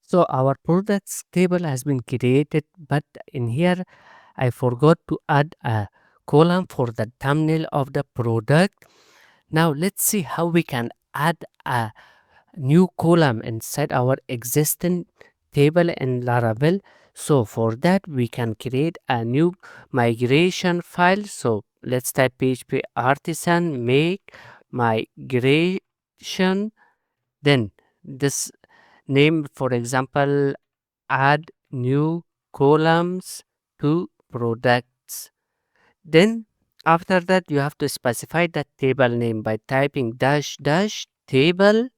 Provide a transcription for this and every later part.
So our products table has been created, but in here I forgot to add a column for the thumbnail of the product. Now let's see how we can add a new column inside our existing table in Laravel. So for that we can create a new migration file. So let's type PHP artisan make migration, then this name, for example, add new columns to products. Then after that you have to specify the table name by typing dash dash table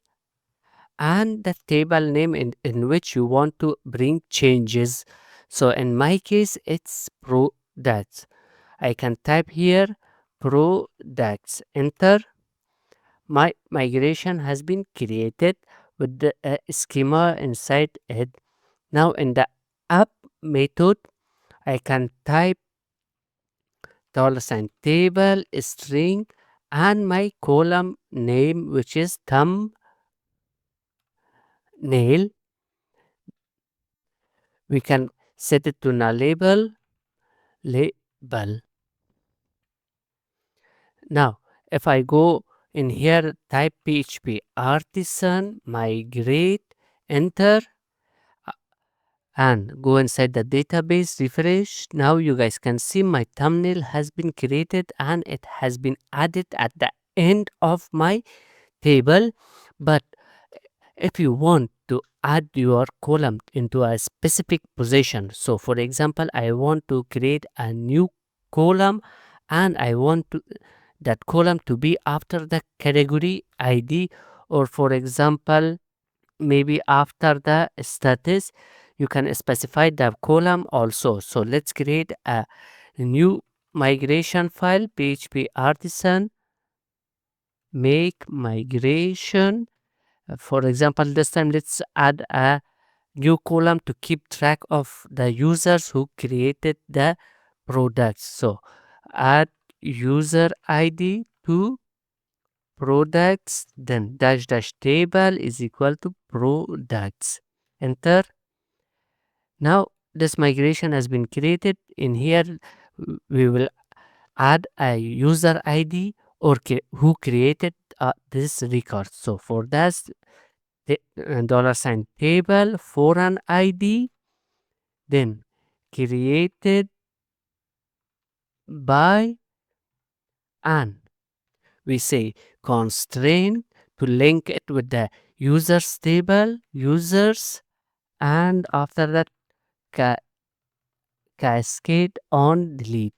and the table name in which you want to bring changes. So in my case it's products. I can type here products, enter. My migration has been created with the schema inside it. Now in the app method I can type $sign table string and my column name, which is thumbnail. We can set it to nullable label. Now if I go in here, type PHP artisan migrate, enter, and go inside the database, refresh. Now you guys can see my thumbnail has been created and it has been added at the end of my table. But if you want to add your column into a specific position, so for example I want to create a new column and I want to that column to be after the category ID, or for example maybe after the status, you can specify the column also. So let's create a new migration file, PHP artisan make migration. For example, this time let's add a new column to keep track of the users who created the products. So add user ID to products, then dash dash table is equal to products, enter. Now this migration has been created. In here we will add a user ID or who created this record. So for that the $sign table for an ID, then created by, and we say constraint to link it with the users table, users, and after that cascade on delete.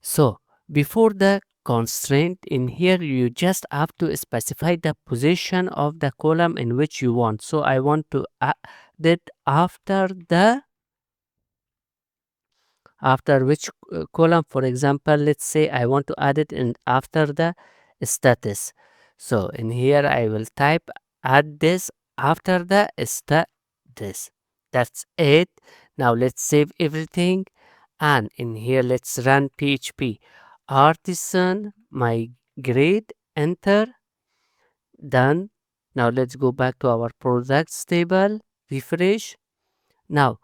So before the constraint in here you just have to specify the position of the column in which you want. So I want to add it after which column. For example, let's say I want to add it in after the status. So in here I will type add this after the status. That's it. Now let's save everything, and in here let's run PHP artisan migrate, enter, done. Now let's go back to our products table, refresh. Now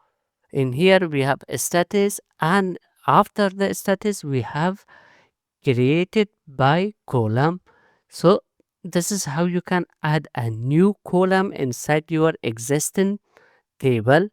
in here we have a status, and after the status we have created by column. So this is how you can add a new column inside your existing table.